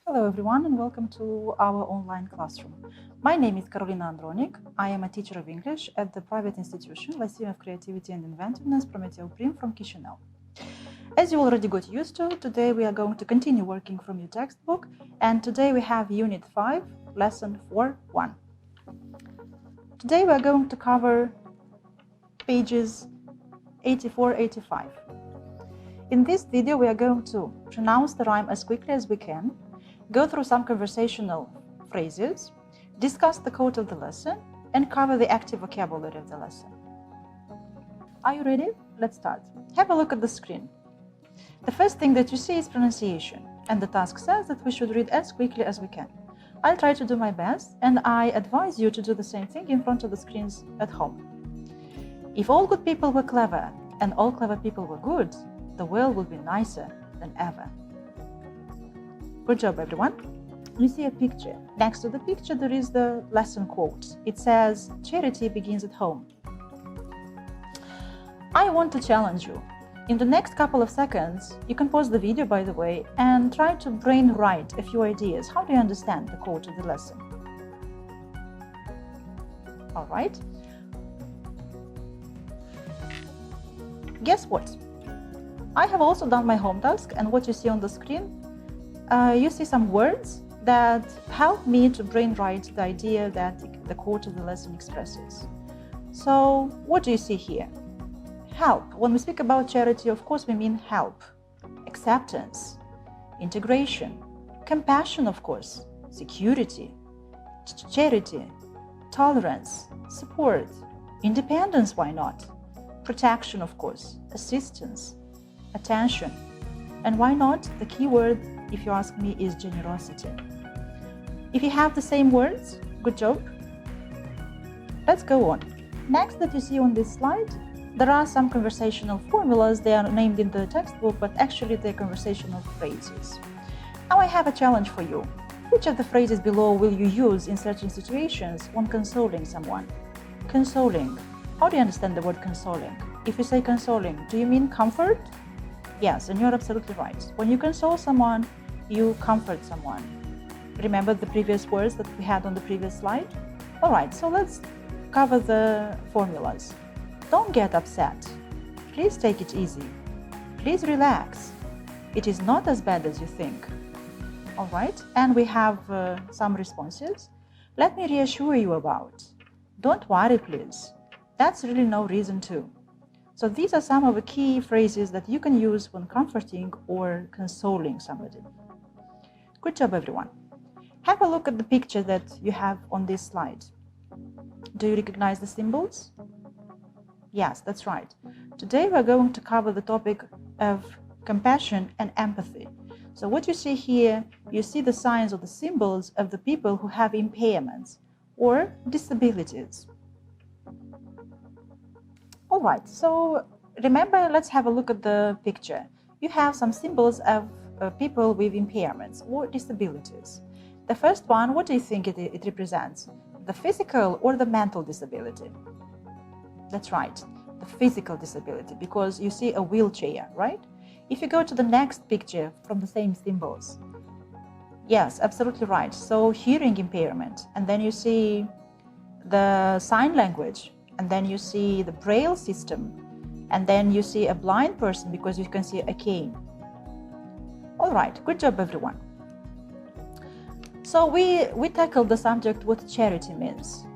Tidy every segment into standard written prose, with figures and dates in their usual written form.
Hello everyone and welcome to our online classroom. My name is Andronic. I am a teacher of English at the private institution Lyceum of Creativity and Inventiveness Prometeu Prim from Chisinau. As you already got used to, today we are going to continue working from your textbook, and today we have Unit 5, Lesson 4.1. Today we are going to cover pages 84-85. In this video we are going to pronounce the rhyme as quickly as we can, go through some conversational phrases, discuss the code of the lesson, and cover the active vocabulary of the lesson. Are you ready? Let's start. Have a look at the screen. The first thing that you see is pronunciation, and the task says that we should read as quickly as we can. I'll try to do my best, and I advise you to do the same thing in front of the screens at home. If all good people were clever, and all clever people were good, the world would be nicer than ever. Good job, everyone. You see a picture. Next to the picture, there is the lesson quote. It says, "Charity begins at home." I want to challenge you. In the next couple of seconds, you can pause the video, by the way, and try to brainwrite a few ideas. How do you understand the quote of the lesson? All right. Guess what? I have also done my home task, and what you see on the screen, you see some words that help me to brainwrite the idea that the quote of the lesson expresses. So, what do you see here? Help. When we speak about charity, of course, we mean help, acceptance, integration, compassion, of course, security, charity, tolerance, support, independence, why not? Protection, of course, assistance, attention, and why not? The key word, if you ask me, is generosity. If you have the same words, good job. Let's go on. Next that you see on this slide, there are some conversational formulas. They are named in the textbook, but actually they're conversational phrases. Now I have a challenge for you. Which of the phrases below will you use in certain situations when consoling someone? Consoling. How do you understand the word consoling? If you say consoling, do you mean comfort? Yes, and you're absolutely right. When you console someone, you comfort someone. Remember the previous words that we had on the previous slide? All right, so let's cover the formulas. Don't get upset. Please take it easy. Please relax. It is not as bad as you think. All right, and we have some responses. Let me reassure you about. Don't worry, please. That's really no reason to. So these are some of the key phrases that you can use when comforting or consoling somebody. Good job, everyone. Have a look at the picture that you have on this slide. Do you recognize the symbols? Yes, that's right. Today we're going to cover the topic of compassion and empathy. So what you see here, you see the signs or the symbols of the people who have impairments or disabilities. All right, so remember, let's have a look at the picture. You have some symbols of people with impairments or disabilities. The first one, what do you think it represents? The physical or the mental disability? That's right, the physical disability, because you see a wheelchair, right? If you go to the next picture from the same symbols, yes, absolutely right. So hearing impairment, and then you see the sign language, and then you see the braille system, and then you see a blind person because you can see a cane. All right, good job, everyone. So we tackled the subject what charity means.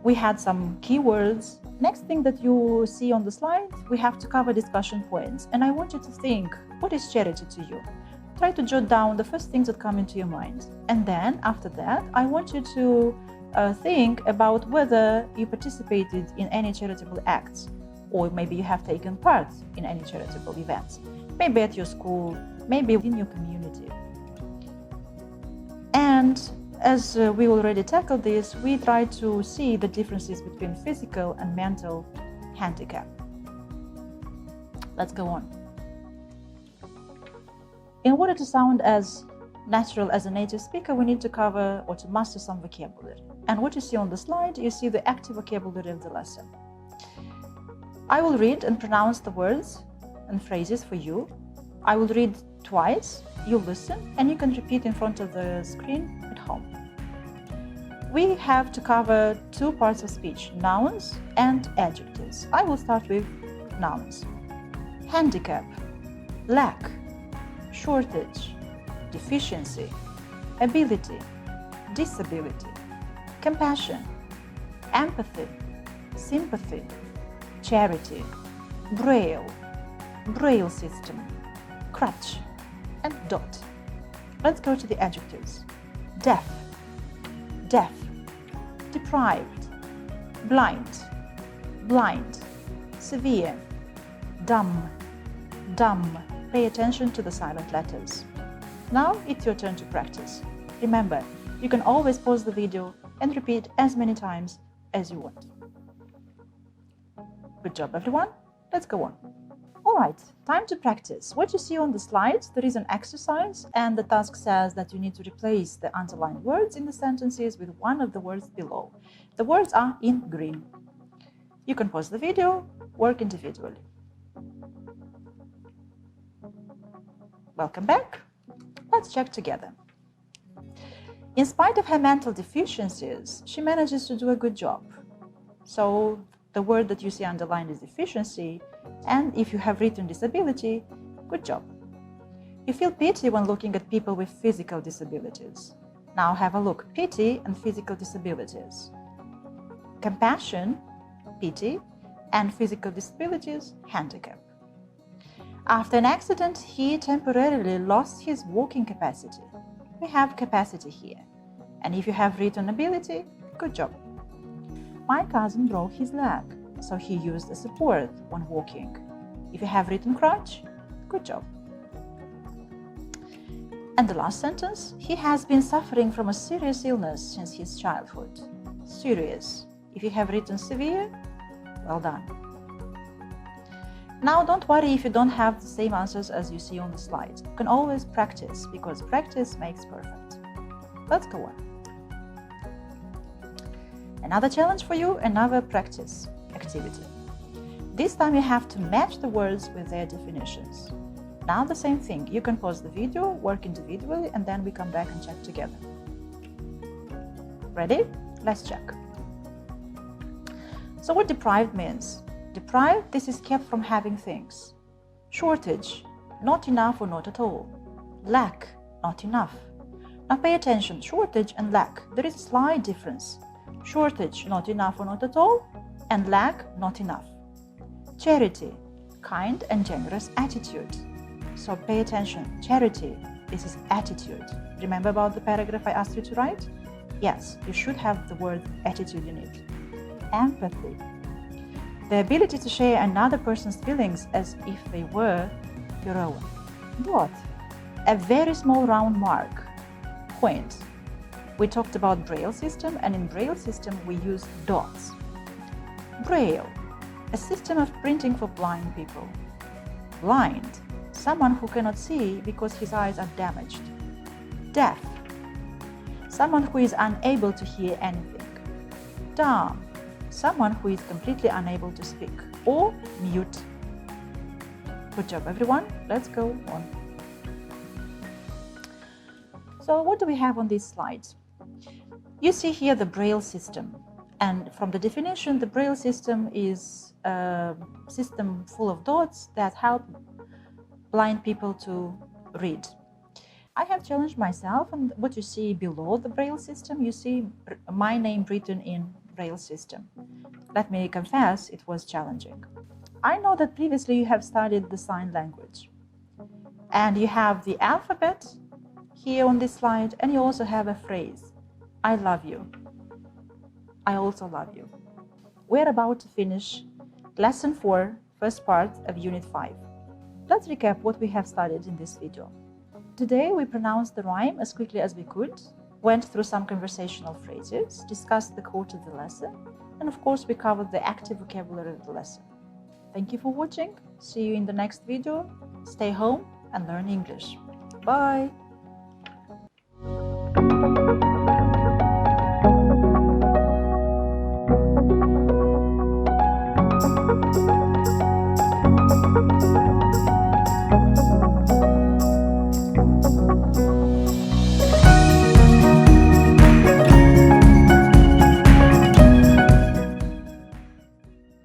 We had some keywords. Next thing that you see on the slide, we have to cover discussion points. And I want you to think, what is charity to you? Try to jot down the first things that come into your mind. And then after that, I want you to think about whether you participated in any charitable acts, or maybe you have taken part in any charitable events, maybe at your school, maybe in your community. And as we already tackled this, we try to see the differences between physical and mental handicap. Let's go on. In order to sound as natural as a native speaker, we need to cover or to master some vocabulary. And what you see on the slide, you see the active vocabulary of the lesson. I will read and pronounce the words and phrases for you. I will read twice, you listen, and you can repeat in front of the screen at home. We have to cover two parts of speech, nouns and adjectives. I will start with nouns. Handicap, lack, shortage, deficiency, ability, disability, compassion, empathy, sympathy, charity, braille system, crutch, and dot. Let's go to the adjectives. Deaf, deprived, blind, severe, dumb. Pay attention to the silent letters. Now it's your turn to practice. Remember, you can always pause the video and repeat as many times as you want. Good job, everyone. Let's go on. All right, time to practice. What you see on the slides, there is an exercise, and the task says that you need to replace the underlined words in the sentences with one of the words below. The words are in green. You can pause the video, work individually. Welcome back. Let's check together. In spite of her mental deficiencies, she manages to do a good job. So the word that you see underlined is deficiency, and if you have written disability, good job. You feel pity when looking at people with physical disabilities. Now have a look, pity and physical disabilities. Compassion, pity, and physical disabilities, handicap. After an accident, he temporarily lost his walking capacity. We have capacity here. And if you have written ability, good job. My cousin broke his leg, so he used a support when walking. If you have written crutch, good job. And the last sentence, he has been suffering from a serious illness since his childhood. Serious. If you have written severe, well done. Now don't worry if you don't have the same answers as you see on the slide. You can always practice, because practice makes perfect. Let's go on. Another challenge for you, another practice activity. This time you have to match the words with their definitions. Now the same thing, you can pause the video, work individually, and then we come back and check together. Ready? Let's check. So what deprived means? Deprived, this is kept from having things. Shortage, not enough or not at all. Lack, not enough. Now pay attention, shortage and lack, there is a slight difference. Shortage, not enough or not at all, and lack, not enough. Charity, kind and generous attitude. So pay attention, charity, this is attitude. Remember about the paragraph I asked you to write? Yes, you should have the word attitude in it. Empathy, the ability to share another person's feelings as if they were your own. Dot, a very small round mark. Point. We talked about Braille system, and in Braille system we use dots. Braille, a system of printing for blind people. Blind, someone who cannot see because his eyes are damaged. Deaf, someone who is unable to hear anything. Dumb, someone who is completely unable to speak, or mute. Good job, everyone. Let's go on. So what do we have on these slides? You see here the Braille system. And from the definition, the Braille system is a system full of dots that help blind people to read. I have challenged myself, and what you see below the Braille system, you see my name written in Braille system. Let me confess, it was challenging. I know that previously you have studied the sign language, and you have the alphabet here on this slide, and you also have a phrase, I love you. I also love you. We're about to finish Lesson 4, first part of Unit 5. Let's recap what we have studied in this video. Today we pronounced the rhyme as quickly as we could, went through some conversational phrases, discussed the quote of the lesson, and of course we covered the active vocabulary of the lesson. Thank you for watching. See you in the next video. Stay home and learn English. Bye!